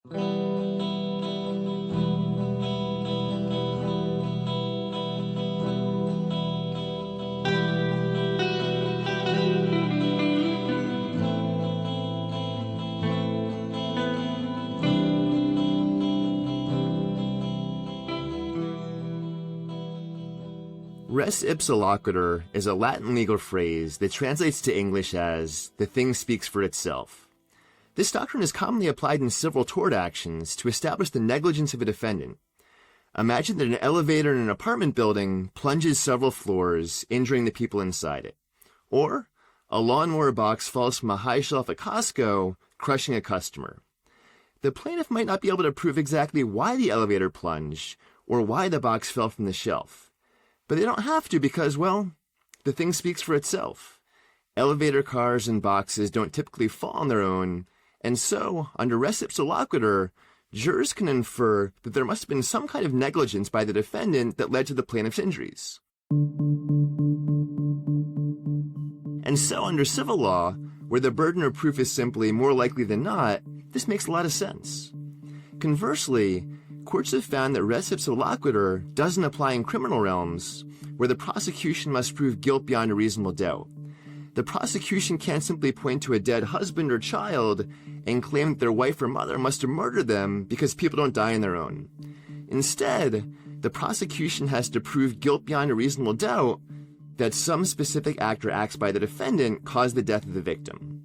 Res ipsa loquitur is a Latin legal phrase that translates to English as, the thing speaks for itself. This doctrine is commonly applied in civil tort actions to establish the negligence of a defendant. Imagine that an elevator in an apartment building plunges several floors, injuring the people inside it. Or, a lawnmower box falls from a high shelf at Costco, crushing a customer. The plaintiff might not be able to prove exactly why the elevator plunged, or why the box fell from the shelf. But they don't have to because, well, the thing speaks for itself. Elevator cars and boxes don't typically fall on their own, and so, under res ipsa loquitur, jurors can infer that there must have been some kind of negligence by the defendant that led to the plaintiff's injuries. And so, under civil law, where the burden of proof is simply more likely than not, this makes a lot of sense. Conversely, courts have found that res ipsa loquitur doesn't apply in criminal realms, where the prosecution must prove guilt beyond a reasonable doubt. The prosecution can't simply point to a dead husband or child and claim that their wife or mother must have murdered them because people don't die on their own. Instead, the prosecution has to prove guilt beyond a reasonable doubt that some specific act or acts by the defendant caused the death of the victim.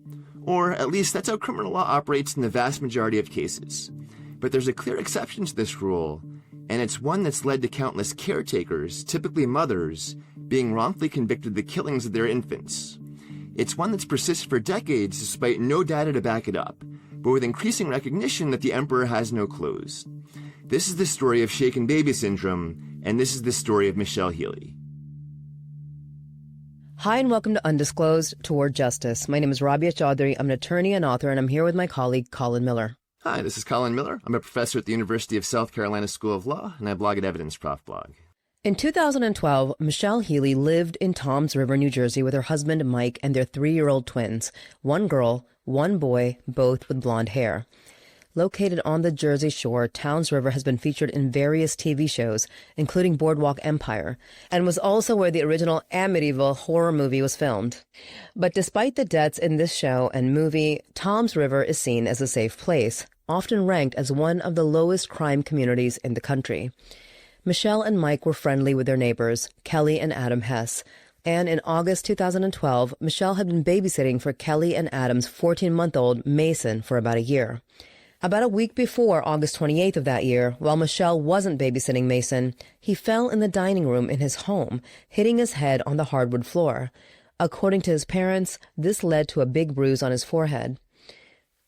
Or at least that's how criminal law operates in the vast majority of cases. But there's a clear exception to this rule, and it's one that's led to countless caretakers, typically mothers, being wrongfully convicted of the killings of their infants. It's one that's persisted for decades despite no data to back it up, but with increasing recognition that the emperor has no clothes. This is the story of shaken baby syndrome, and this is the story of Michelle Heale. Hi, and welcome to Undisclosed, Toward Justice. My name is Rabia Chaudhry. I'm an attorney and author, and I'm here with my colleague, Colin Miller. Hi, this is Colin Miller. I'm a professor at the University of South Carolina School of Law, and I blog at Evidence Prof blog. In 2012, Michelle Heale lived in Toms River, New Jersey with her husband, Mike, and their 3-year-old twins, one girl, one boy, both with blonde hair. Located on the Jersey Shore, Toms River has been featured in various TV shows, including Boardwalk Empire, and was also where the original Amityville horror movie was filmed. But despite the deaths in this show and movie, Toms River is seen as a safe place, often ranked as one of the lowest crime communities in the country. Michelle and Mike were friendly with their neighbors, Kelly and Adam Hess, and in August 2012, Michelle had been babysitting for Kelly and Adam's 14-month-old Mason for about a year. About a week before August 28th of that year, while Michelle wasn't babysitting Mason, he fell in the dining room in his home, hitting his head on the hardwood floor. According to his parents, this led to a big bruise on his forehead.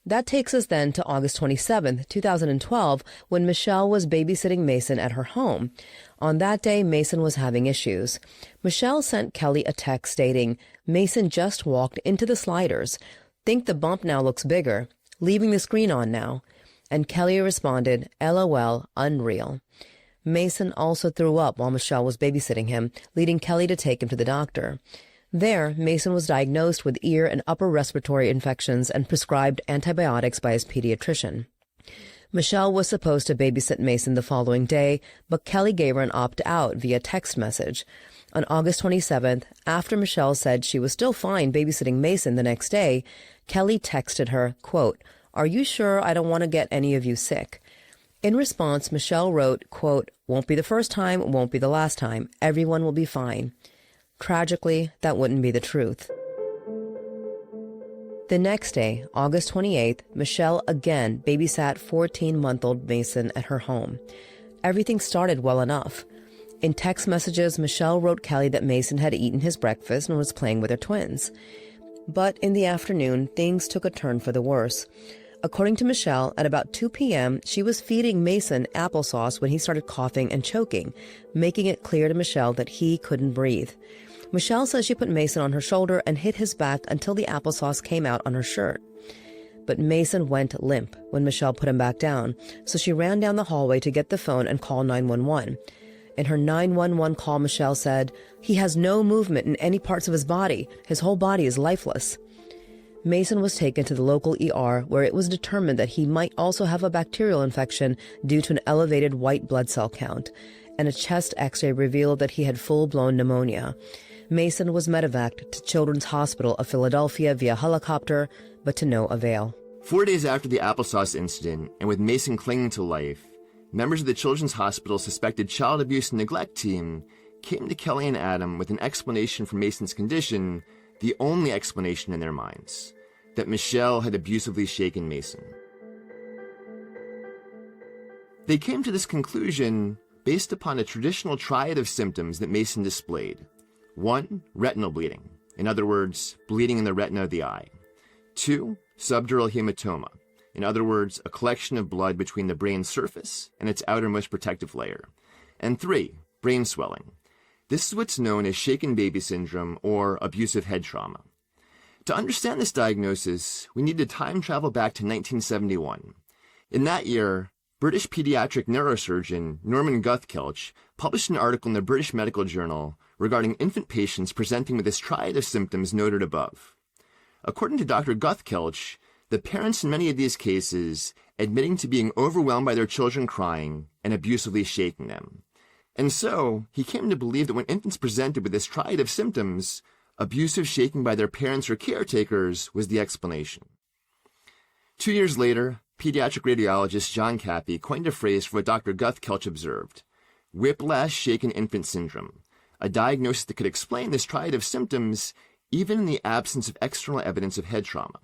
That takes us then to August 27th, 2012, when Michelle was babysitting Mason at her home. On that day, Mason was having issues. Michelle sent Kelly a text stating, "Mason just walked into the sliders. Think the bump now looks bigger. Leaving the screen on now." And Kelly responded, "LOL, unreal." Mason also threw up while Michelle was babysitting him, leading Kelly to take him to the doctor. There, Mason was diagnosed with ear and upper respiratory infections and prescribed antibiotics by his pediatrician. Michelle was supposed to babysit Mason the following day, but Kelly gave her an opt-out via text message. On August 27th, after Michelle said she was still fine babysitting Mason the next day, Kelly texted her, quote, "Are you sure I don't want to get any of you sick?" In response, Michelle wrote, quote, "Won't be the first time, won't be the last time. Everyone will be fine." Tragically, that wouldn't be the truth. The next day, August 28th, Michelle again babysat 14-month-old Mason at her home. Everything started well enough. In text messages, Michelle wrote Kelly that Mason had eaten his breakfast and was playing with her twins. But in the afternoon, things took a turn for the worse. According to Michelle, at about 2 p.m., she was feeding Mason applesauce when he started coughing and choking, making it clear to Michelle that he couldn't breathe. Michelle says she put Mason on her shoulder and hit his back until the applesauce came out on her shirt. But Mason went limp when Michelle put him back down, so she ran down the hallway to get the phone and call 911. In her 911 call, Michelle said, "He has no movement in any parts of his body. His whole body is lifeless." Mason was taken to the local ER where it was determined that he might also have a bacterial infection due to an elevated white blood cell count, and a chest x-ray revealed that he had full-blown pneumonia. Mason was medevaced to Children's Hospital of Philadelphia via helicopter, but to no avail. 4 days after the applesauce incident, and with Mason clinging to life, members of the Children's Hospital suspected child abuse and neglect team came to Kelly and Adam with an explanation for Mason's condition, the only explanation in their minds, that Michelle had abusively shaken Mason. They came to this conclusion based upon a traditional triad of symptoms that Mason displayed. 1. Retinal bleeding, in other words, bleeding in the retina of the eye. 2. Subdural hematoma, in other words, a collection of blood between the brain surface and its outermost protective layer. And 3. Brain swelling. This is what's known as shaken baby syndrome or abusive head trauma. To understand this diagnosis, we need to time travel back to 1971. In that year, British pediatric neurosurgeon Norman Guthkelch published an article in the British Medical Journal regarding infant patients presenting with this triad of symptoms noted above. According to Dr. Guthkelch, the parents in many of these cases admitting to being overwhelmed by their children crying and abusively shaking them. And so, he came to believe that when infants presented with this triad of symptoms, abusive shaking by their parents or caretakers was the explanation. 2 years later, pediatric radiologist John Cappy coined a phrase for what Dr. Guthkelch observed: whiplash shaken infant syndrome, a diagnosis that could explain this triad of symptoms even in the absence of external evidence of head trauma.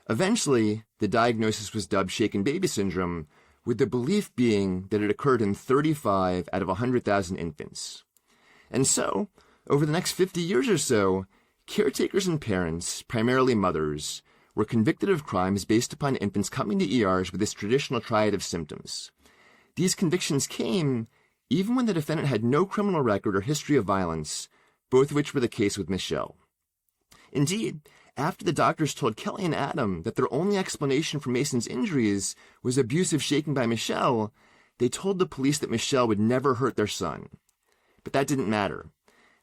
Eventually, the diagnosis was dubbed shaken baby syndrome, with the belief being that it occurred in 35 out of 100,000 infants. And so, over the next 50 years or so, caretakers and parents, primarily mothers, were convicted of crimes based upon infants coming to ERs with this traditional triad of symptoms. These convictions came even when the defendant had no criminal record or history of violence, both of which were the case with Michelle. Indeed, after the doctors told Kelly and Adam that their only explanation for Mason's injuries was abusive shaking by Michelle, they told the police that Michelle would never hurt their son. But that didn't matter.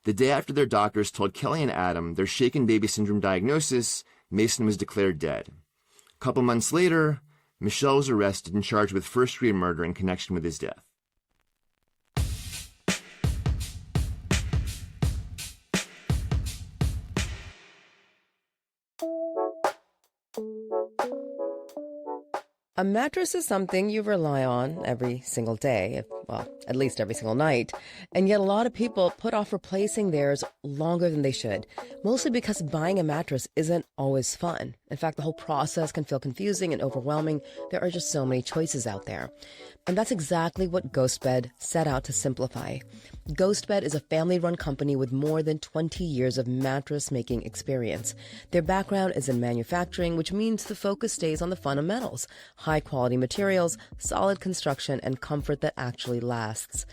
The day after their doctors told Kelly and Adam their shaken baby syndrome diagnosis, Mason was declared dead. A couple months later, Michelle was arrested and charged with first-degree murder in connection with his death. A mattress is something you rely on every single day, at least every single night, and yet a lot of people put off replacing theirs longer than they should, mostly because buying a mattress isn't always fun. In fact, the whole process can feel confusing and overwhelming. There are just so many choices out there. And that's exactly what GhostBed set out to simplify. GhostBed is a family-run company with more than 20 years of mattress-making experience. Their background is in manufacturing, which means the focus stays on the fundamentals: high-quality materials, solid construction, and comfort that actually lasts.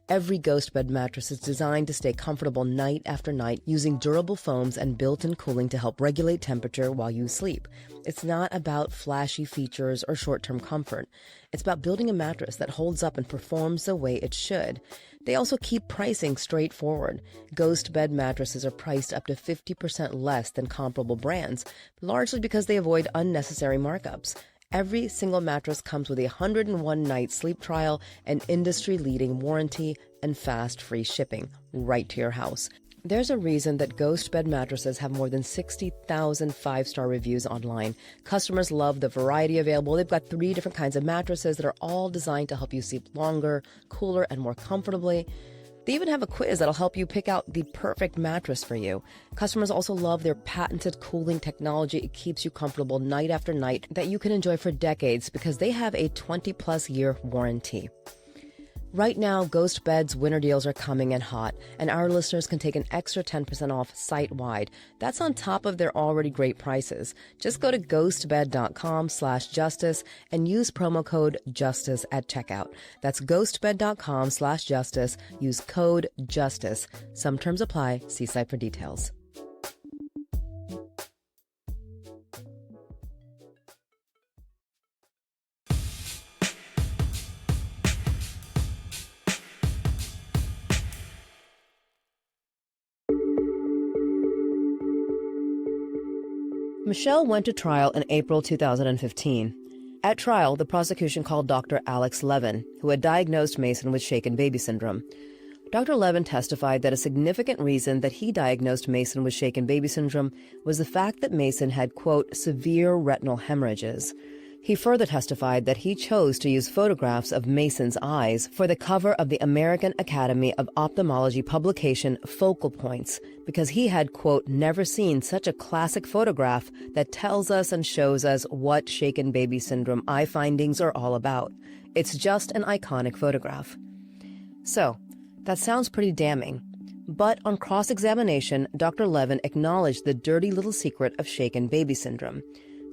Every GhostBed mattress is designed to stay comfortable night after night using durable foams and built-in cooling to help regulate temperature while you sleep. It's not about flashy features or short-term comfort. It's about building a mattress that holds up and performs the way it should. They also keep pricing straightforward. GhostBed mattresses are priced up to 50% less than comparable brands, largely because they avoid unnecessary markups. Every single mattress comes with a 101-night sleep trial, an industry-leading warranty, and fast free shipping right to your house. There's a reason that GhostBed mattresses have more than 60,000 five-star reviews online. Customers love the variety available. They've got 3 different kinds of mattresses that are all designed to help you sleep longer, cooler, and more comfortably. They even have a quiz that'll help you pick out the perfect mattress for you. Customers also love their patented cooling technology. It keeps you comfortable night after night, that you can enjoy for decades because they have a 20-plus year warranty. Right now, GhostBed's winter deals are coming in hot, and our listeners can take an extra 10% off site-wide. That's on top of their already great prices. Just go to ghostbed.com/justice and use promo code JUSTICE at checkout. That's ghostbed.com/justice. Use code JUSTICE. Some terms apply. See site for details. Michelle went to trial in April 2015. At trial, the prosecution called Dr. Alex Levin, who had diagnosed Mason with shaken baby syndrome. Dr. Levin testified that a significant reason that he diagnosed Mason with shaken baby syndrome was the fact that Mason had, quote, severe retinal hemorrhages. He further testified that he chose to use photographs of Mason's eyes for the cover of the American Academy of Ophthalmology publication Focal Points because he had, quote, never seen such a classic photograph that tells us and shows us what shaken baby syndrome eye findings are all about. It's just an iconic photograph. So, that sounds pretty damning. But on cross-examination, Dr. Levin acknowledged the dirty little secret of shaken baby syndrome.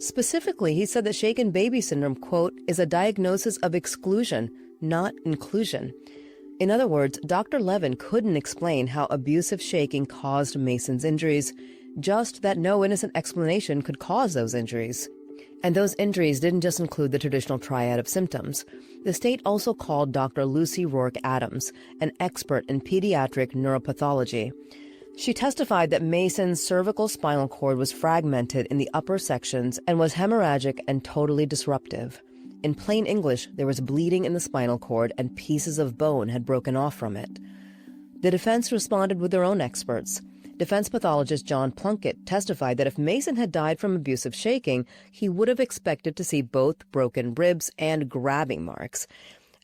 Specifically, he said that shaken baby syndrome, quote, is a diagnosis of exclusion, not inclusion. In other words, Dr. Levin couldn't explain how abusive shaking caused Mason's injuries, just that no innocent explanation could cause those injuries. And those injuries didn't just include the traditional triad of symptoms. The state also called Dr. Lucy Rourke Adams, an expert in pediatric neuropathology. She testified that Mason's cervical spinal cord was fragmented in the upper sections and was hemorrhagic and totally disruptive. In plain English, there was bleeding in the spinal cord and pieces of bone had broken off from it. The defense responded with their own experts. Defense pathologist John Plunkett testified that if Mason had died from abusive shaking, he would have expected to see both broken ribs and grabbing marks.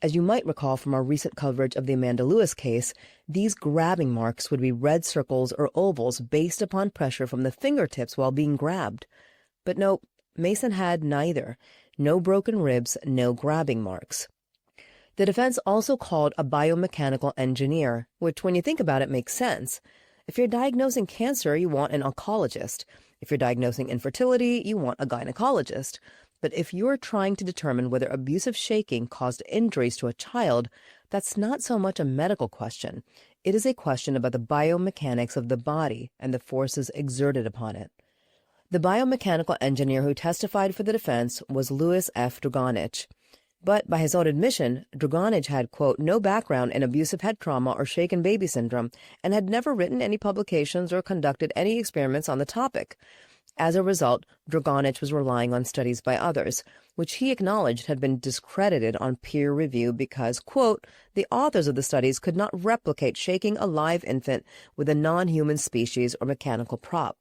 As you might recall from our recent coverage of the Amanda Lewis case, these grabbing marks would be red circles or ovals based upon pressure from the fingertips while being grabbed. But no, Mason had neither. No broken ribs, no grabbing marks. The defense also called a biomechanical engineer, which when you think about it makes sense. If you're diagnosing cancer, you want an oncologist. If you're diagnosing infertility, you want a gynecologist. But if you're trying to determine whether abusive shaking caused injuries to a child, that's not so much a medical question. It is a question about the biomechanics of the body and the forces exerted upon it. The biomechanical engineer who testified for the defense was Louis F. Dragonich. But by his own admission, Dragonich had, quote, no background in abusive head trauma or shaken baby syndrome and had never written any publications or conducted any experiments on the topic. As a result, Dragonich was relying on studies by others, which he acknowledged had been discredited on peer review because, quote, the authors of the studies could not replicate shaking a live infant with a non-human species or mechanical prop.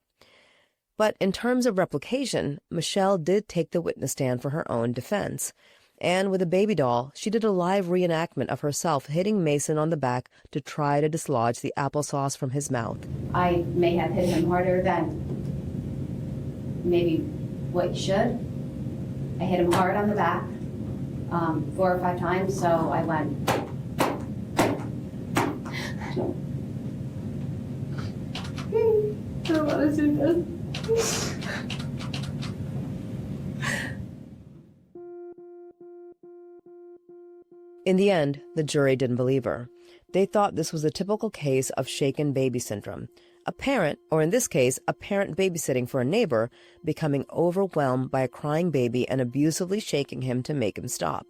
But in terms of replication, Michelle did take the witness stand for her own defense. And with a baby doll, she did a live reenactment of herself hitting Mason on the back to try to dislodge the applesauce from his mouth. I may have hit him harder than maybe what you should. I hit him hard on the back 4 or 5 times, so I went. I don't want to do this. In the end, the jury didn't believe her. They thought this was a typical case of shaken baby syndrome. A parent, or in this case, a parent babysitting for a neighbor, becoming overwhelmed by a crying baby and abusively shaking him to make him stop.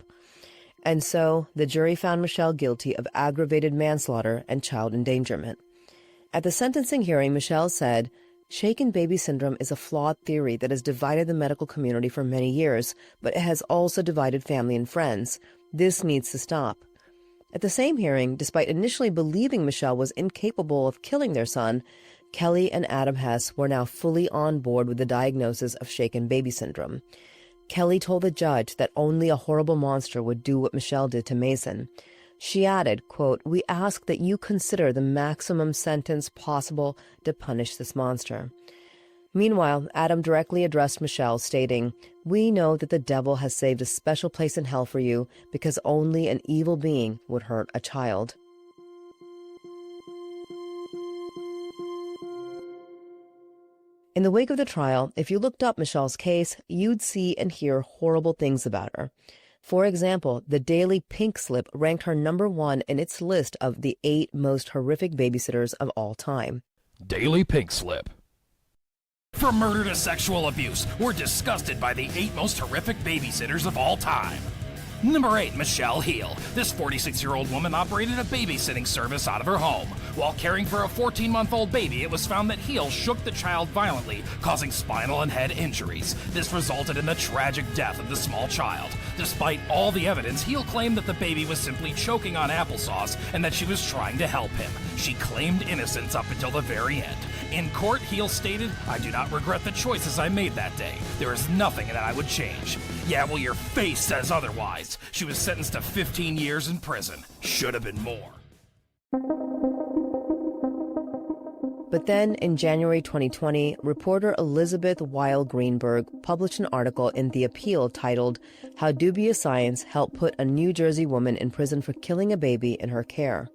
And so, the jury found Michelle guilty of aggravated manslaughter and child endangerment. At the sentencing hearing, Michelle said, shaken baby syndrome is a flawed theory that has divided the medical community for many years, but it has also divided family and friends. This needs to stop. At the same hearing, despite initially believing Michelle was incapable of killing their son, Kelly and Adam Hess were now fully on board with the diagnosis of shaken baby syndrome. Kelly told the judge that only a horrible monster would do what Michelle did to Mason. She added, quote, we ask that you consider the maximum sentence possible to punish this monster. Meanwhile, Adam directly addressed Michelle, stating, we know that the devil has saved a special place in hell for you because only an evil being would hurt a child. In the wake of the trial, if you looked up Michelle's case, you'd see and hear horrible things about her. For example, the Daily Pink Slip ranked her number 1 in its list of the 8 most horrific babysitters of all time. Daily Pink Slip. From murder to sexual abuse, we're disgusted by the 8 most horrific babysitters of all time. Number 8, Michelle Heale. This 46-year-old woman operated a babysitting service out of her home. While caring for a 14-month-old baby, it was found that Heale shook the child violently, causing spinal and head injuries. This resulted in the tragic death of the small child. Despite all the evidence, Heale claimed that the baby was simply choking on applesauce and that she was trying to help him. She claimed innocence up until the very end. In court, Heale stated, "I do not regret the choices I made that day. There is nothing that I would change." Yeah, well, your face says otherwise. She was sentenced to 15 years in prison. Should have been more. But then, in January 2020, reporter Elizabeth Weil Greenberg published an article in The Appeal titled, "How Dubious Science Helped Put a New Jersey Woman in Prison for Killing a Baby in Her Care."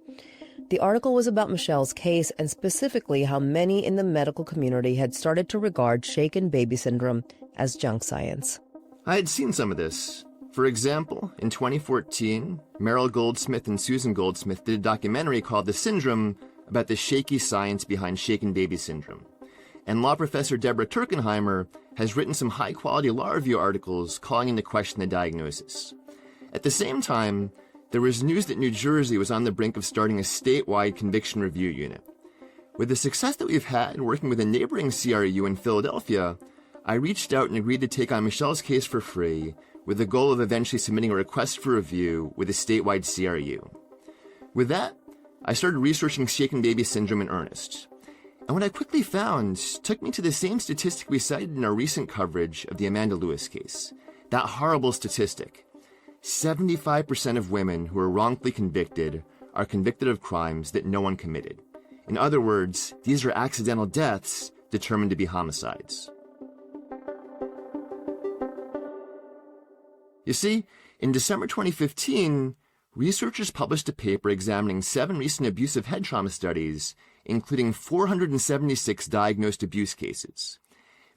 The article was about Michelle's case and specifically how many in the medical community had started to regard shaken baby syndrome as junk science. I had seen some of this. For example, in 2014, Meryl Goldsmith and Susan Goldsmith did a documentary called The Syndrome about the shaky science behind shaken baby syndrome. And law professor Deborah Turkenheimer has written some high-quality law review articles calling into question the diagnosis. At the same time, there was news that New Jersey was on the brink of starting a statewide conviction review unit. With the success that we've had working with a neighboring CRU in Philadelphia, I reached out and agreed to take on Michelle's case for free with the goal of eventually submitting a request for review with a statewide CRU. With that, I started researching shaken baby syndrome in earnest. And what I quickly found took me to the same statistic we cited in our recent coverage of the Amanda Lewis case. That horrible statistic. 75% of women who are wrongfully convicted are convicted of crimes that no one committed. In other words, these are accidental deaths determined to be homicides. You see, in December 2015, researchers published a paper examining 7 recent abusive head trauma studies, including 476 diagnosed abuse cases.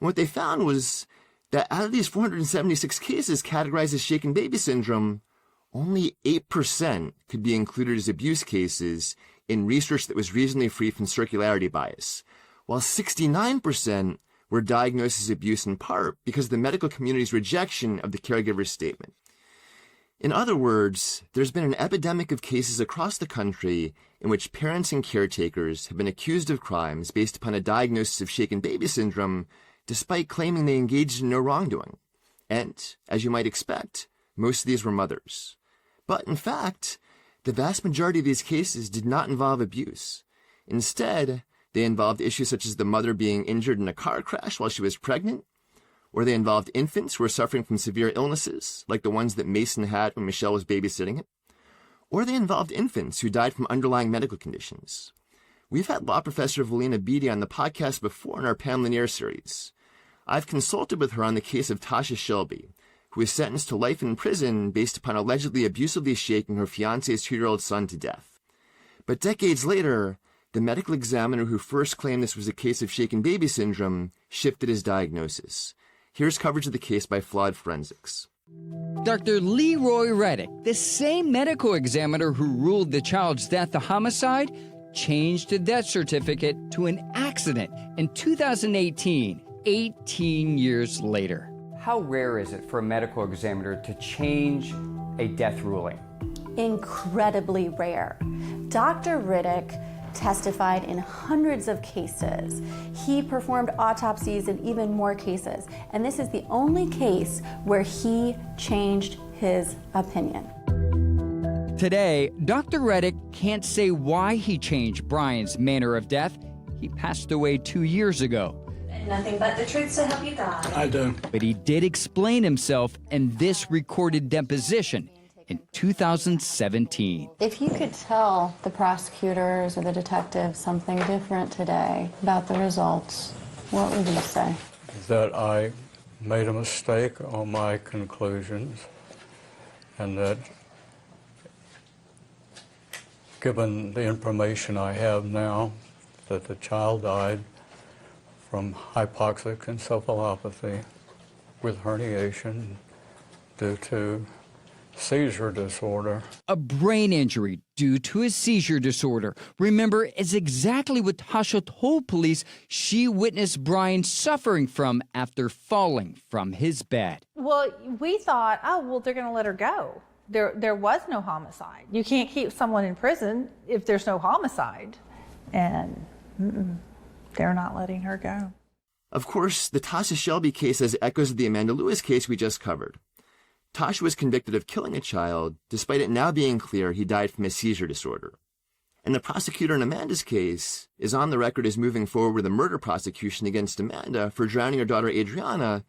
And what they found was that out of these 476 cases categorized as shaken baby syndrome, only 8% could be included as abuse cases in research that was reasonably free from circularity bias, while 69% were diagnosed as abuse in part because of the medical community's rejection of the caregiver's statement. In other words, there's been an epidemic of cases across the country in which parents and caretakers have been accused of crimes based upon a diagnosis of shaken baby syndrome, despite claiming they engaged in no wrongdoing. And, as you might expect, most of these were mothers. But in fact, the vast majority of these cases did not involve abuse. Instead, they involved issues such as the mother being injured in a car crash while she was pregnant, or they involved infants who were suffering from severe illnesses, like the ones that Mason had when Michelle was babysitting him, or they involved infants who died from underlying medical conditions. We've had law professor Valina Beatty on the podcast before in our Pam Lanier series. I've consulted with her on the case of Tasha Shelby, who was sentenced to life in prison based upon allegedly abusively shaking her fiancé's 2-year-old son to death. But decades later, the medical examiner who first claimed this was a case of shaken baby syndrome shifted his diagnosis. Here's coverage of the case by Flawed Forensics. Dr. Leroy Reddick, the same medical examiner who ruled the child's death a homicide, changed the death certificate to an accident in 2018, 18 years later. How rare is it for a medical examiner to change a death ruling? Incredibly rare. Dr. Riddick testified in hundreds of cases. He performed autopsies in even more cases. And this is the only case where he changed his opinion. Today, Dr. Reddick can't say why he changed Brian's manner of death. He passed away 2 years ago. Nothing but the truth to help you God. I do. But he did explain himself in this recorded deposition in 2017. If you could tell the prosecutors or the detectives something different today about the results, what would you say? That I made a mistake on my conclusions, and that given the information I have now, that the child died from hypoxic encephalopathy with herniation due to seizure disorder. A brain injury due to a seizure disorder. Remember, it's exactly what Tasha told police she witnessed Brian suffering from after falling from his bed. Well, we thought, oh, well, they're going to let her go. There was no homicide. You can't keep someone in prison if there's no homicide. And they're not letting her go. Of course, the Tasha Shelby case has echoes of the Amanda Lewis case we just covered. Tasha was convicted of killing a child, despite it now being clear he died from a seizure disorder. And the prosecutor in Amanda's case is on the record as moving forward with a murder prosecution against Amanda for drowning her daughter Adriana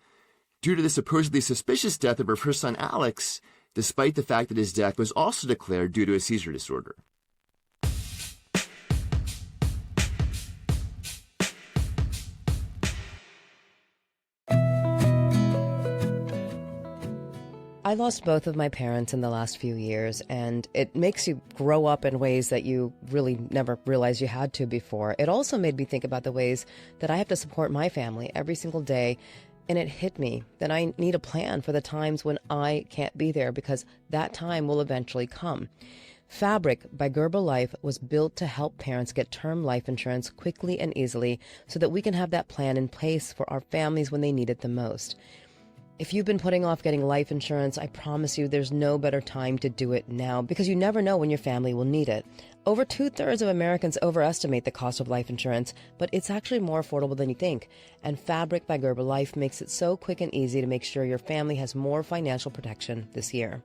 due to the supposedly suspicious death of her first son Alex, despite the fact that his death was also declared due to a seizure disorder. I lost both of my parents in the last few years, and it makes you grow up in ways that you really never realized you had to before. It also made me think about the ways that I have to support my family every single day, and it hit me that I need a plan for the times when I can't be there, because that time will eventually come. Fabric by Gerber Life was built to help parents get term life insurance quickly and easily so that we can have that plan in place for our families when they need it the most. If you've been putting off getting life insurance, I promise you there's no better time to do it now, because you never know when your family will need it. Over 2/3 of Americans overestimate the cost of life insurance, but it's actually more affordable than you think. And Fabric by Gerber Life makes it so quick and easy to make sure your family has more financial protection this year.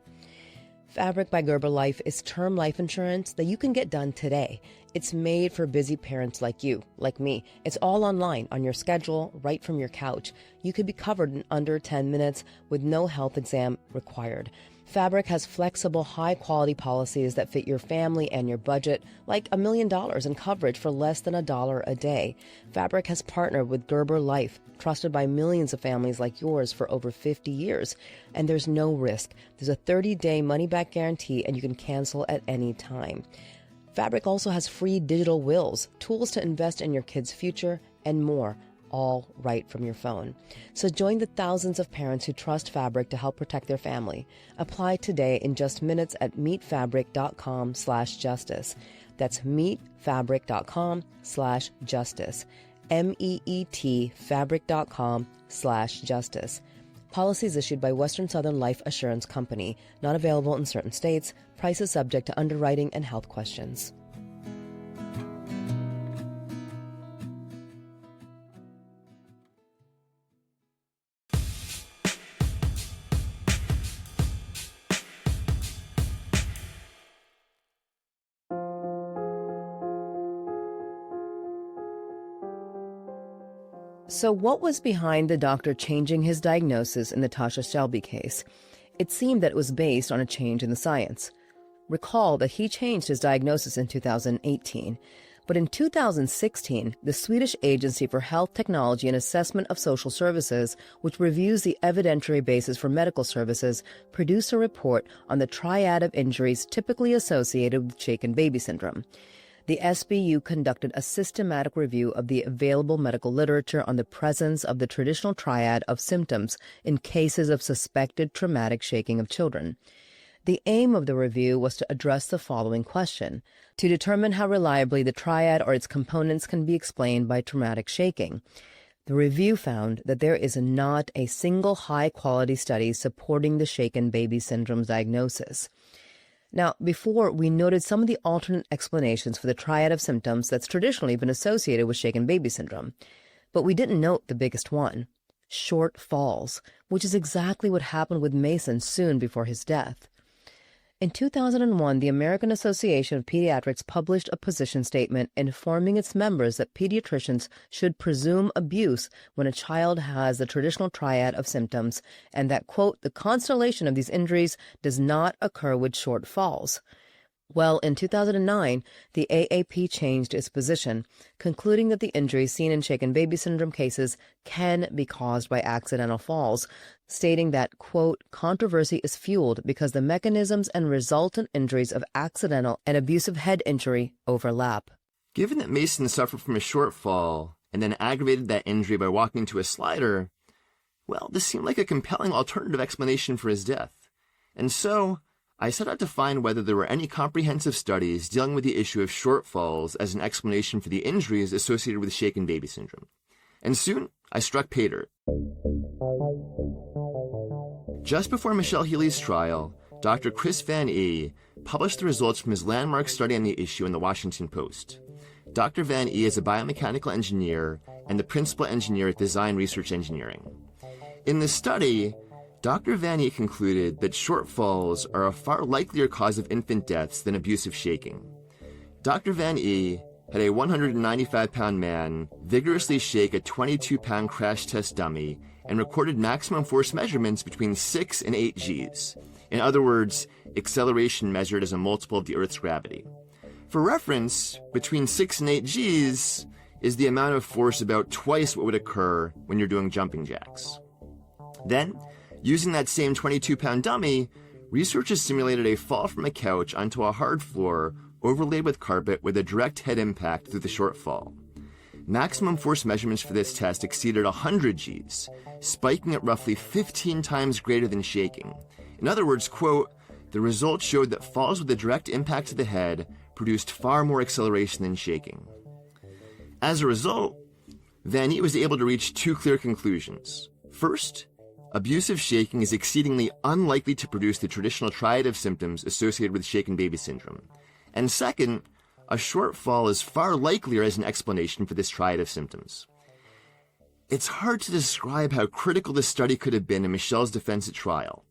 Fabric by Gerber Life is term life insurance that you can get done today. It's made for busy parents like you, like me. It's all online, on your schedule, right from your couch. You could be covered in under 10 minutes with no health exam required. Fabric has flexible, high-quality policies that fit your family and your budget, like $1 million in coverage for less than $1 a day. Fabric has partnered with Gerber Life, trusted by millions of families like yours for over 50 years. And there's no risk. There's a 30-day money-back guarantee, and you can cancel at any time. Fabric also has free digital wills, tools to invest in your kids' future, and more, all right from your phone. So join the thousands of parents who trust Fabric to help protect their family. Apply today in just minutes at meetfabric.com/justice. That's meetfabric.com/justice. meetfabric.com/justice. Policies issued by Western Southern Life Assurance Company. Not available in certain states. Prices subject to underwriting and health questions. So what was behind the doctor changing his diagnosis in the Tasha Shelby case? It seemed that it was based on a change in the science. Recall that he changed his diagnosis in 2018. But in 2016, the Swedish Agency for Health Technology and Assessment of Social Services, which reviews the evidentiary basis for medical services, produced a report on the triad of injuries typically associated with shaken baby syndrome. The SBU conducted a systematic review of the available medical literature on the presence of the traditional triad of symptoms in cases of suspected traumatic shaking of children. The aim of the review was to address the following question: to determine how reliably the triad or its components can be explained by traumatic shaking. The review found that there is not a single high-quality study supporting the shaken baby syndrome diagnosis. Now, before, we noted some of the alternate explanations for the triad of symptoms that's traditionally been associated with shaken baby syndrome. But we didn't note the biggest one: short falls, which is exactly what happened with Mason soon before his death. In 2001, the American Association of Pediatrics published a position statement informing its members that pediatricians should presume abuse when a child has the traditional triad of symptoms, and that, quote, the constellation of these injuries does not occur with short falls. Well, in 2009, the AAP changed its position, concluding that the injuries seen in shaken baby syndrome cases can be caused by accidental falls, stating that, quote, controversy is fueled because the mechanisms and resultant injuries of accidental and abusive head injury overlap. Given that Mason suffered from a short fall and then aggravated that injury by walking into a slider, well, this seemed like a compelling alternative explanation for his death. And so I set out to find whether there were any comprehensive studies dealing with the issue of short falls as an explanation for the injuries associated with shaken baby syndrome. And soon, I struck pay dirt. Just before Michelle Heale's trial, Dr. Chris Van E. published the results from his landmark study on the issue in the Washington Post. Dr. Van E is a biomechanical engineer and the principal engineer at Design Research Engineering. In this study, Dr. Van E concluded that shortfalls are a far likelier cause of infant deaths than abusive shaking. Dr. Van E had a 195-pound man vigorously shake a 22-pound crash test dummy and recorded maximum force measurements between 6 and 8 Gs. In other words, acceleration measured as a multiple of the Earth's gravity. For reference, between 6 and 8 Gs is the amount of force about twice what would occur when you're doing jumping jacks. Then, using that same 22-pound dummy, researchers simulated a fall from a couch onto a hard floor overlaid with carpet with a direct head impact through the shortfall. Maximum force measurements for this test exceeded 100 Gs, spiking at roughly 15 times greater than shaking. In other words, quote, the results showed that falls with a direct impact to the head produced far more acceleration than shaking. As a result, Van E was able to reach 2 clear conclusions. First, abusive shaking is exceedingly unlikely to produce the traditional triad of symptoms associated with shaken baby syndrome. And second, a shortfall is far likelier as an explanation for this triad of symptoms. It's hard to describe how critical this study could have been in Michelle's defense at trial.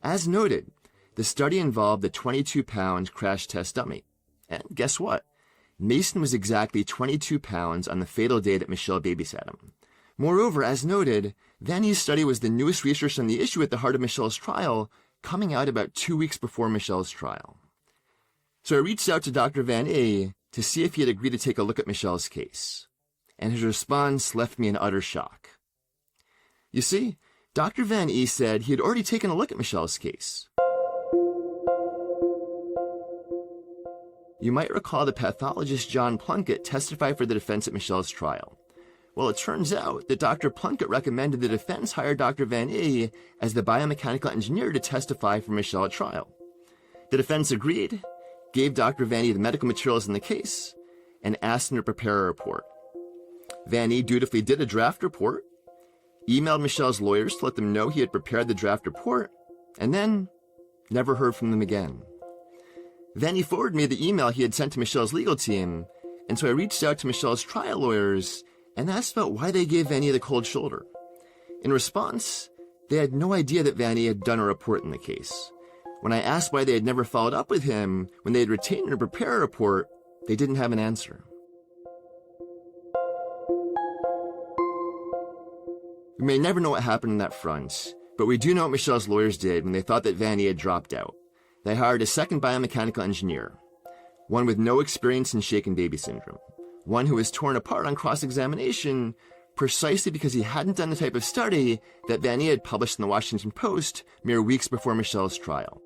As noted, the study involved the 22-pound crash test dummy. And guess what? Mason was exactly 22 pounds on the fatal day that Michelle babysat him. Moreover, as noted, Van E's study was the newest research on the issue at the heart of Michelle's trial, coming out about 2 weeks before Michelle's trial. So I reached out to Dr. Van E to see if he had agreed to take a look at Michelle's case. And his response left me in utter shock. You see, Dr. Van E said he had already taken a look at Michelle's case. You might recall the pathologist John Plunkett testified for the defense at Michelle's trial. Well, it turns out that Dr. Plunkett recommended the defense hire Dr. Van E as the biomechanical engineer to testify for Michelle at trial. The defense agreed, gave Dr. Van E the medical materials in the case, and asked him to prepare a report. Van E dutifully did a draft report, emailed Michelle's lawyers to let them know he had prepared the draft report, and then never heard from them again. Van E forwarded me the email he had sent to Michelle's legal team, and so I reached out to Michelle's trial lawyers and asked about why they gave Van E the cold shoulder. In response, they had no idea that Van E had done a report in the case. When I asked why they had never followed up with him when they had retained him to prepare a report, they didn't have an answer. We may never know what happened on that front, but we do know what Michelle's lawyers did when they thought that Van E had dropped out. They hired a second biomechanical engineer, one with no experience in shaken baby syndrome, one who was torn apart on cross-examination precisely because he hadn't done the type of study that Van E had published in the Washington Post mere weeks before Michelle's trial.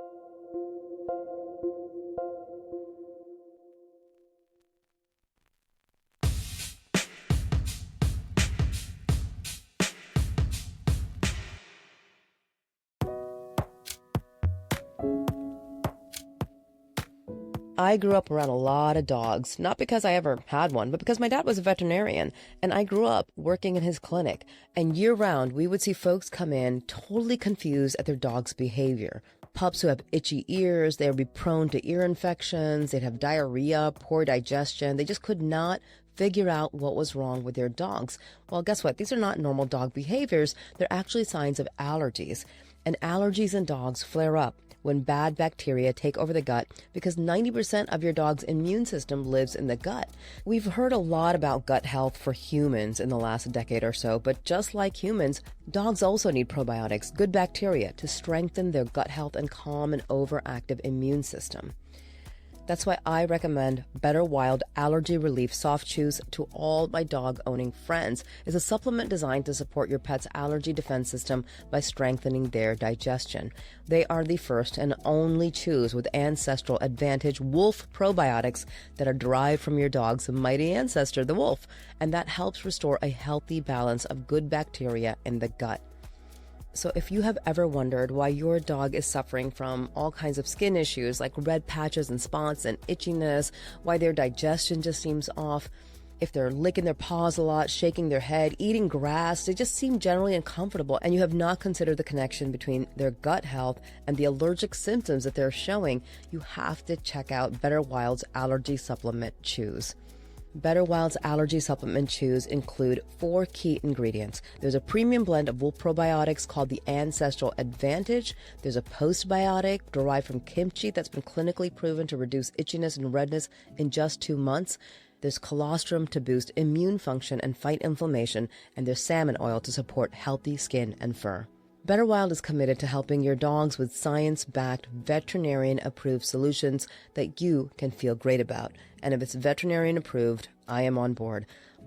I grew up around a lot of dogs, not because I ever had one, but because my dad was a veterinarian, and I grew up working in his clinic. And year-round, we would see folks come in totally confused at their dog's behavior. Pups who have itchy ears, they would be prone to ear infections, they'd have diarrhea, poor digestion. They just could not figure out what was wrong with their dogs. Well, guess what? These are not normal dog behaviors. They're actually signs of allergies. And allergies in dogs flare up when bad bacteria take over the gut because 90% of your dog's immune system lives in the gut. We've heard a lot about gut health for humans in the last decade or so, but just like humans, dogs also need probiotics, good bacteria, to strengthen their gut health and calm an overactive immune system. That's why I recommend Better Wild Allergy Relief Soft Chews to all my dog-owning friends. It's a supplement designed to support your pet's allergy defense system by strengthening their digestion. They are the first and only chews with ancestral advantage wolf probiotics that are derived from your dog's mighty ancestor, the wolf, and that helps restore a healthy balance of good bacteria in the gut. So if you have ever wondered why your dog is suffering from all kinds of skin issues like red patches and spots and itchiness, why their digestion just seems off, if they're licking their paws a lot, shaking their head, eating grass, they just seem generally uncomfortable, and you have not considered the connection between their gut health and the allergic symptoms that they're showing, you have to check out Better Wild's Allergy Supplement Chews. Better Wild's allergy supplement chews include 4 key ingredients. There's a premium blend of wolf probiotics called the Ancestral Advantage. There's a postbiotic derived from kimchi that's been clinically proven to reduce itchiness and redness in just 2 months. There's colostrum to boost immune function and fight inflammation, and there's salmon oil to support healthy skin and fur. Better Wild is committed to helping your dogs with science-backed, veterinarian-approved solutions that you can feel great about. And if it's veterinarian-approved, I am on board.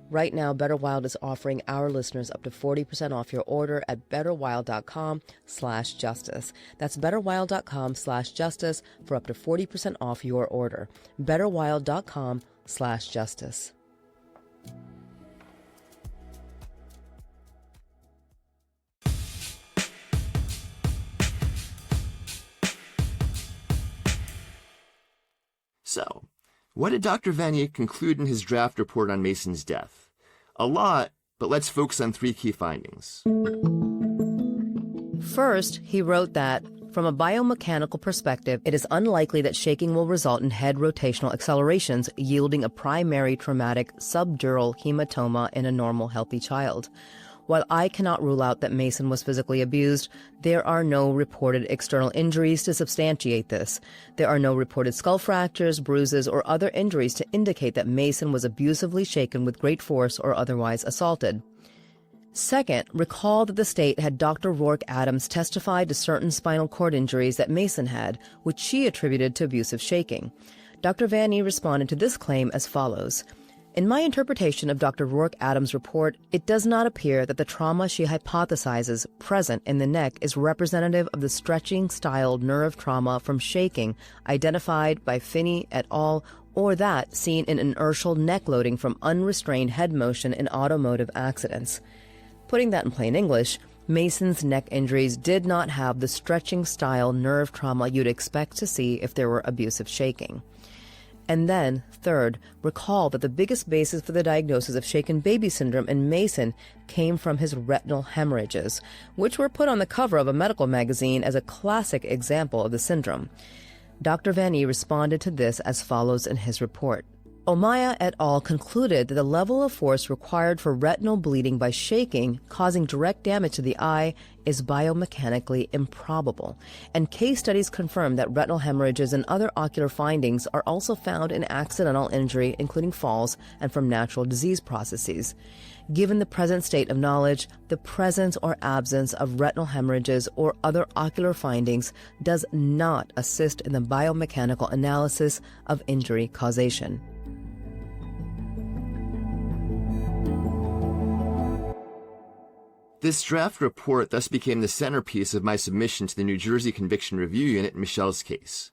Right now, Better Wild is offering our listeners up to 40% off your order at betterwild.com/justice. That's betterwild.com/justice for up to 40% off your order. betterwild.com/justice. So, what did Dr. Vanier conclude in his draft report on Mason's death? A lot, but let's focus on 3 key findings. First, he wrote that, from a biomechanical perspective, it is unlikely that shaking will result in head rotational accelerations, yielding a primary traumatic subdural hematoma in a normal, healthy child. While I cannot rule out that Mason was physically abused, there are no reported external injuries to substantiate this. There are no reported skull fractures, bruises, or other injuries to indicate that Mason was abusively shaken with great force or otherwise assaulted. Second, recall that the state had Dr. Rourke Adams testify to certain spinal cord injuries that Mason had, which she attributed to abusive shaking. Dr. Vanier responded to this claim as follows. In my interpretation of Dr. Rourke Adams' report, it does not appear that the trauma she hypothesizes present in the neck is representative of the stretching-style nerve trauma from shaking identified by Finney et al., or that seen in inertial neck loading from unrestrained head motion in automotive accidents. Putting that in plain English, Mason's neck injuries did not have the stretching-style nerve trauma you'd expect to see if there were abusive shaking. And then, third, recall that the biggest basis for the diagnosis of shaken baby syndrome in Mason came from his retinal hemorrhages, which were put on the cover of a medical magazine as a classic example of the syndrome. Dr. Vanier responded to this as follows in his report. Omaya et al. Concluded that the level of force required for retinal bleeding by shaking, causing direct damage to the eye, is biomechanically improbable, and case studies confirm that retinal hemorrhages and other ocular findings are also found in accidental injury, including falls, and from natural disease processes. Given the present state of knowledge, the presence or absence of retinal hemorrhages or other ocular findings does not assist in the biomechanical analysis of injury causation. This draft report thus became the centerpiece of my submission to the New Jersey Conviction Review Unit in Michelle's case,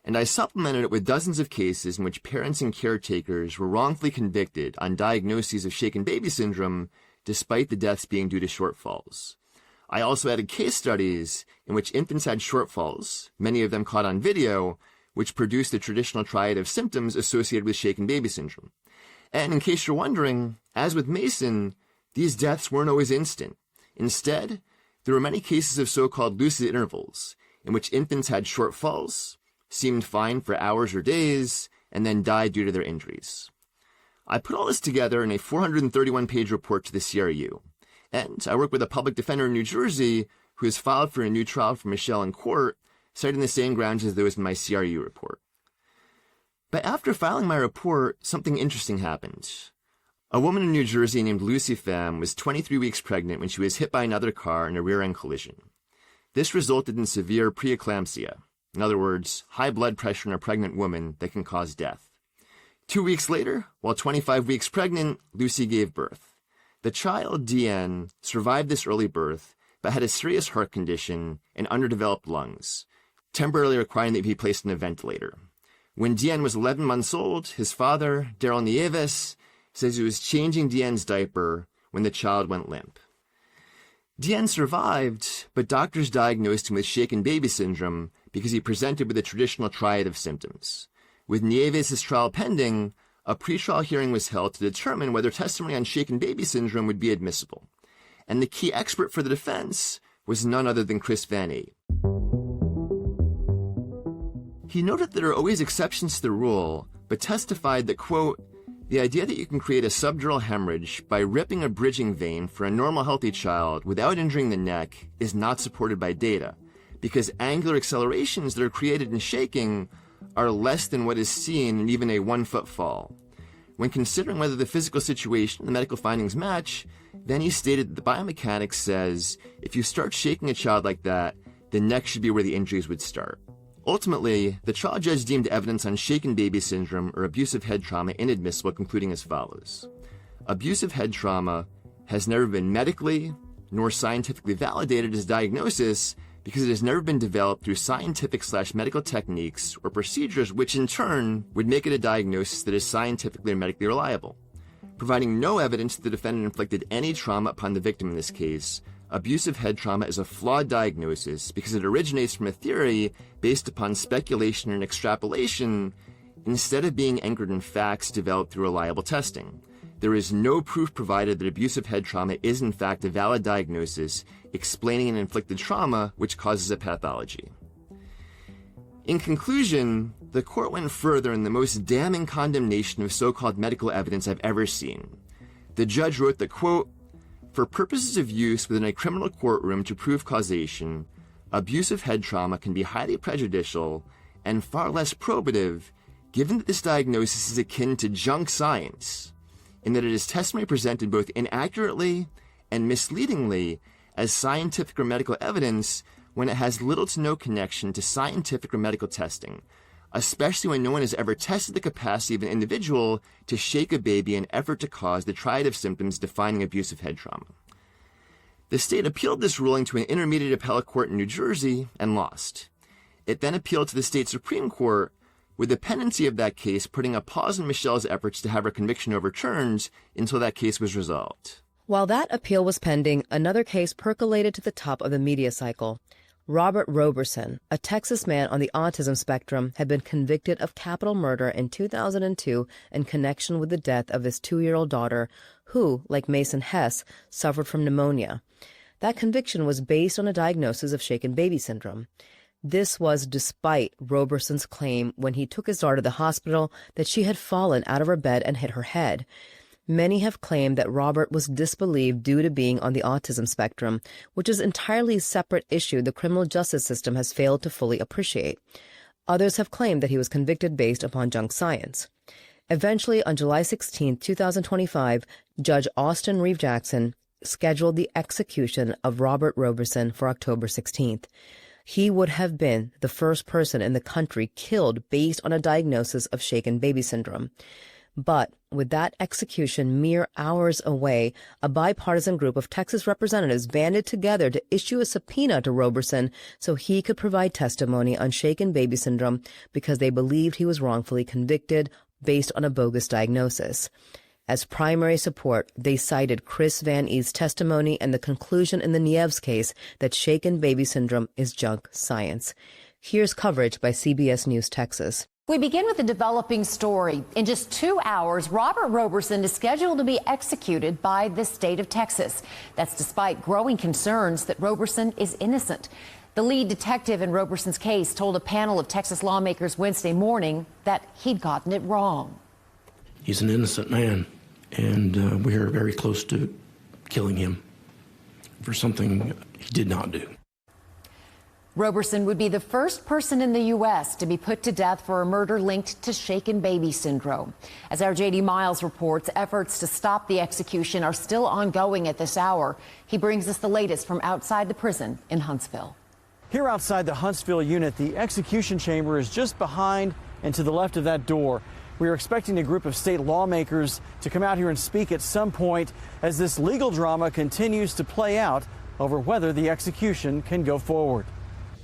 and I supplemented it with dozens of cases in which parents and caretakers were wrongfully convicted on diagnoses of shaken baby syndrome despite the deaths being due to shortfalls. I also added case studies in which infants had shortfalls, many of them caught on video, which produced the traditional triad of symptoms associated with shaken baby syndrome. And in case you're wondering, as with Mason, these deaths weren't always instant. Instead, there were many cases of so-called lucid intervals, in which infants had shortfalls, seemed fine for hours or days, and then died due to their injuries. I put all this together in a 431-page report to the CRU, and I worked with a public defender in New Jersey who has filed for a new trial for Michelle in court, citing the same grounds as those in my CRU report. But after filing my report, something interesting happened. A woman in New Jersey named Lucy Pham was 23 weeks pregnant when she was hit by another car in a rear-end collision. This resulted in severe preeclampsia, in other words, high blood pressure in a pregnant woman that can cause death. 2 weeks later, while 25 weeks pregnant, Lucy gave birth. The child, DN, survived this early birth, but had a serious heart condition and underdeveloped lungs, temporarily requiring that he be placed on a ventilator. When DN was 11 months old, his father, Daryl Nieves, says he was changing DN's diaper when the child went limp. DN survived, but doctors diagnosed him with shaken baby syndrome because he presented with a traditional triad of symptoms. With Nieves' trial pending, a pretrial hearing was held to determine whether testimony on shaken baby syndrome would be admissible. And the key expert for the defense was none other than Chris Vanier. He noted that there are always exceptions to the rule, but testified that, quote, The idea that you can create a subdural hemorrhage by ripping a bridging vein for a normal healthy child without injuring the neck is not supported by data, because angular accelerations that are created in shaking are less than what is seen in even a 1-foot fall. When considering whether the physical situation and the medical findings match, then he stated that the biomechanics says if you start shaking a child like that, the neck should be where the injuries would start. Ultimately, the trial judge deemed evidence on shaken baby syndrome or abusive head trauma inadmissible, concluding as follows. Abusive head trauma has never been medically nor scientifically validated as diagnosis because it has never been developed through scientific/medical techniques or procedures which in turn would make it a diagnosis that is scientifically or medically reliable. Providing no evidence that the defendant inflicted any trauma upon the victim in this case, abusive head trauma is a flawed diagnosis because it originates from a theory based upon speculation and extrapolation instead of being anchored in facts developed through reliable testing. There is no proof provided that abusive head trauma is in fact a valid diagnosis explaining an inflicted trauma which causes a pathology. In conclusion, the court went further in the most damning condemnation of so-called medical evidence I've ever seen. The judge wrote that, quote, "For purposes of use within a criminal courtroom to prove causation, abusive head trauma can be highly prejudicial and far less probative, given that this diagnosis is akin to junk science, in that it is testimony presented both inaccurately and misleadingly as scientific or medical evidence when it has little to no connection to scientific or medical testing, especially when no one has ever tested the capacity of an individual to shake a baby in an effort to cause the triad of symptoms defining abusive head trauma." The state appealed this ruling to an intermediate appellate court in New Jersey and lost. It then appealed to the state Supreme Court, with the pendency of that case putting a pause in Michelle's efforts to have her conviction overturned until that case was resolved. While that appeal was pending, another case percolated to the top of the media cycle. Robert Roberson, a Texas man on the autism spectrum, had been convicted of capital murder in 2002 in connection with the death of his 2-year-old daughter, who, like Mason Hess, suffered from pneumonia. That conviction was based on a diagnosis of shaken baby syndrome. This was despite Roberson's claim when he took his daughter to the hospital that she had fallen out of her bed and hit her head. Many have claimed that Robert was disbelieved due to being on the autism spectrum, which is an entirely separate issue the criminal justice system has failed to fully appreciate. Others have claimed that he was convicted based upon junk science. Eventually, on July 16, 2025, Judge Austin Reeve Jackson scheduled the execution of Robert Roberson for October 16th. He would have been the first person in the country killed based on a diagnosis of shaken baby syndrome. But with that execution mere hours away, a bipartisan group of Texas representatives banded together to issue a subpoena to Roberson so he could provide testimony on shaken baby syndrome because they believed he was wrongfully convicted based on a bogus diagnosis. As primary support, they cited Chris Van E's testimony and the conclusion in the Nieves case that shaken baby syndrome is junk science. Here's coverage by CBS News Texas. We begin with a developing story. In just 2 hours, Robert Roberson is scheduled to be executed by the state of Texas. That's despite growing concerns that Roberson is innocent. The lead detective in Roberson's case told a panel of Texas lawmakers Wednesday morning that he'd gotten it wrong. He's an innocent man, and we are very close to killing him for something he did not do. Roberson would be the first person in the U.S. to be put to death for a murder linked to shaken baby syndrome. As our J.D. Miles reports, efforts to stop the execution are still ongoing at this hour. He brings us the latest from outside the prison in Huntsville. Here outside the Huntsville unit, the execution chamber is just behind and to the left of that door. We are expecting a group of state lawmakers to come out here and speak at some point as this legal drama continues to play out over whether the execution can go forward.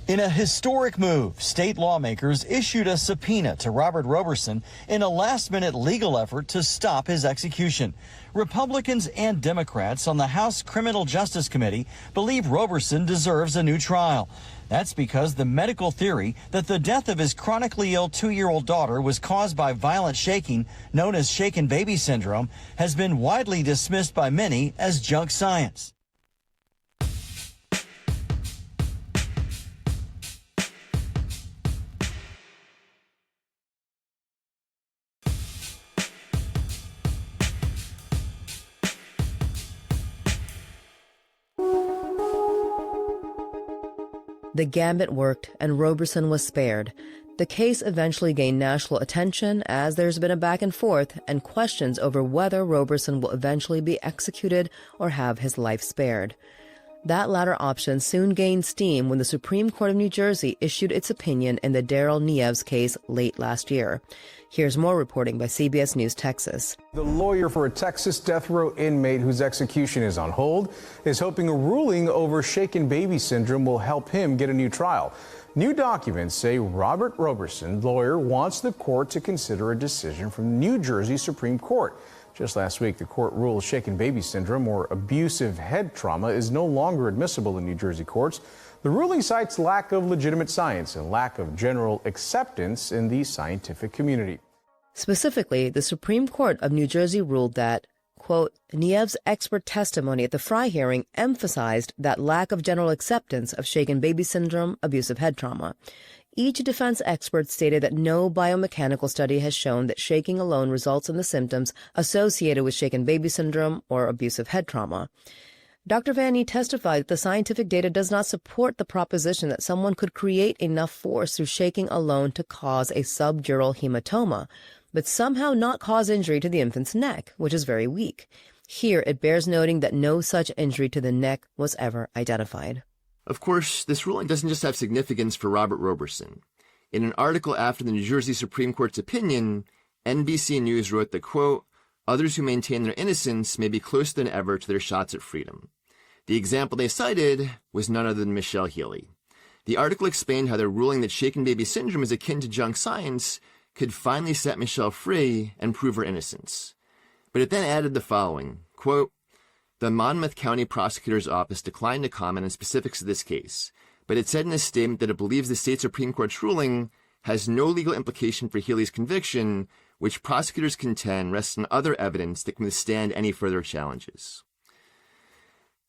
In a historic move, state lawmakers issued a subpoena to Robert Roberson in a last-minute legal effort to stop his execution. Republicans and Democrats on the House Criminal Justice Committee believe Roberson deserves a new trial. That's because the medical theory that the death of his chronically ill 2-year-old daughter was caused by violent shaking, known as shaken baby syndrome, has been widely dismissed by many as junk science. The gambit worked, and Roberson was spared. The case eventually gained national attention as there's been a back and forth and questions over whether Roberson will eventually be executed or have his life spared. That latter option soon gained steam when the Supreme Court of New Jersey issued its opinion in the Daryl Nieves case late last year. Here's more reporting by CBS News Texas. The lawyer for a Texas death row inmate whose execution is on hold is hoping a ruling over shaken baby syndrome will help him get a new trial. New documents say Robert Roberson's lawyer wants the court to consider a decision from the New Jersey Supreme Court. Just last week, the court ruled shaken baby syndrome, or abusive head trauma, is no longer admissible in New Jersey courts. The ruling cites lack of legitimate science and lack of general acceptance in the scientific community. Specifically, the Supreme Court of New Jersey ruled that, quote, Nieves' expert testimony at the Fry hearing emphasized that lack of general acceptance of shaken baby syndrome, abusive head trauma. Each defense expert stated that no biomechanical study has shown that shaking alone results in the symptoms associated with shaken baby syndrome or abusive head trauma. Dr. Vanny testified that the scientific data does not support the proposition that someone could create enough force through shaking alone to cause a subdural hematoma, but somehow not cause injury to the infant's neck, which is very weak. Here, it bears noting that no such injury to the neck was ever identified. Of course, this ruling doesn't just have significance for Robert Roberson. In an article after the New Jersey Supreme Court's opinion, NBC News wrote that, quote, others who maintain their innocence may be closer than ever to their shots at freedom. The example they cited was none other than Michelle Heale. The article explained how their ruling that shaken baby syndrome is akin to junk science could finally set Michelle free and prove her innocence. But it then added the following, quote, the Monmouth County Prosecutor's Office declined to comment on specifics of this case, but it said in a statement that it believes the state Supreme Court's ruling has no legal implication for Heale's conviction, which prosecutors contend rests on other evidence that can withstand any further challenges.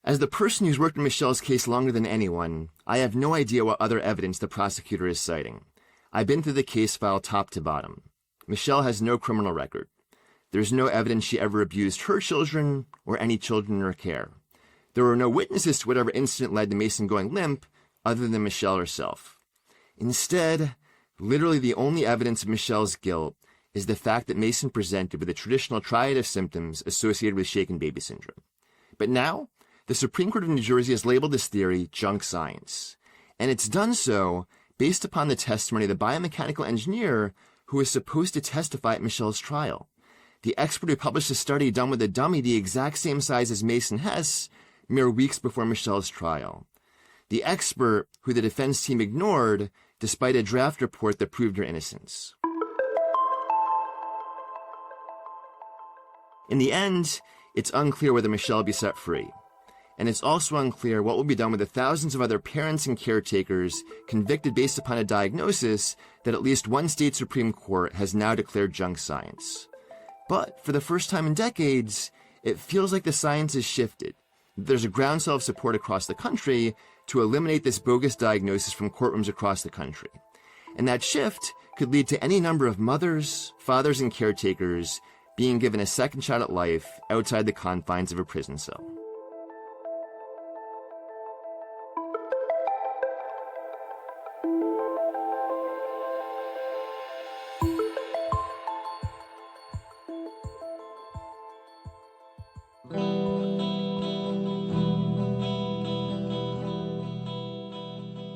As the person who's worked on Michelle's case longer than anyone, I have no idea what other evidence the prosecutor is citing. I've been through the case file top to bottom. Michelle has no criminal record. There's no evidence she ever abused her children or any children in her care. There were no witnesses to whatever incident led to Mason going limp other than Michelle herself. Instead, literally the only evidence of Michelle's guilt is the fact that Mason presented with a traditional triad of symptoms associated with shaken baby syndrome. But now, the Supreme Court of New Jersey has labeled this theory junk science. And it's done so based upon the testimony of the biomechanical engineer who was supposed to testify at Michelle's trial. The expert who published a study done with a dummy the exact same size as Mason Hess mere weeks before Michelle's trial. The expert who the defense team ignored despite a draft report that proved her innocence. In the end, it's unclear whether Michelle will be set free. And it's also unclear what will be done with the thousands of other parents and caretakers convicted based upon a diagnosis that at least one state Supreme Court has now declared junk science. But for the first time in decades, it feels like the science has shifted. There's a groundswell of support across the country to eliminate this bogus diagnosis from courtrooms across the country. And that shift could lead to any number of mothers, fathers, and caretakers being given a second shot at life outside the confines of a prison cell.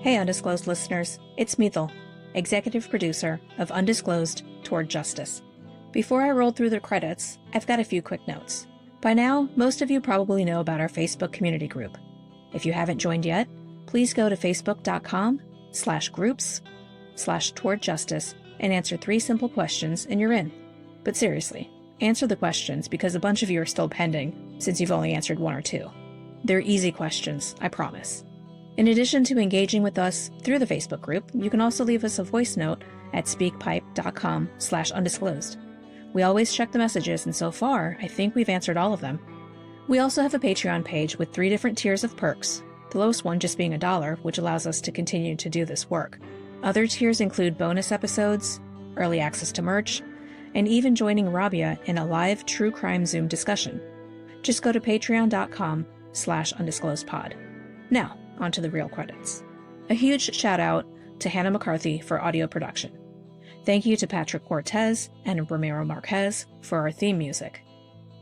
Hey, Undisclosed listeners, it's Mithil, executive producer of Undisclosed Toward Justice. Before I roll through the credits, I've got a few quick notes. By now, most of you probably know about our Facebook community group. If you haven't joined yet, please go to facebook.com/groups/towardjustice and answer 3 simple questions and you're in. But seriously, answer the questions because a bunch of you are still pending since you've only answered 1 or 2. They're easy questions, I promise. In addition to engaging with us through the Facebook group, you can also leave us a voice note at speakpipe.com/undisclosed. We always check the messages, and so far, I think we've answered all of them. We also have a Patreon page with 3 different tiers of perks, the lowest one just being $1, which allows us to continue to do this work. Other tiers include bonus episodes, early access to merch, and even joining Rabia in a live true crime Zoom discussion. Just go to patreon.com/undisclosedpod. Now, on to the real credits. A huge shout out to Hannah McCarthy for audio production. Thank you to Patrick Cortez and Ramiro Marquez for our theme music.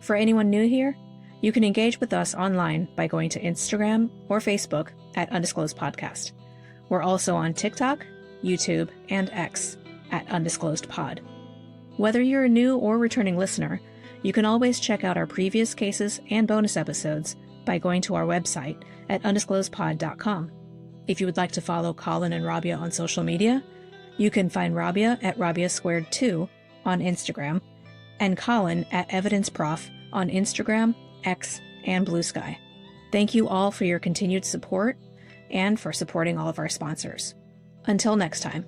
For anyone new here, you can engage with us online by going to Instagram or Facebook at Undisclosed Podcast. We're also on TikTok, YouTube, and X at Undisclosed Pod. Whether you're a new or returning listener, you can always check out our previous cases and bonus episodes by going to our website at undisclosedpod.com. If you would like to follow Colin and Rabia on social media, you can find Rabia at Rabia2 on Instagram and Colin at EvidenceProf on Instagram, X, and Blue Sky. Thank you all for your continued support and for supporting all of our sponsors. Until next time.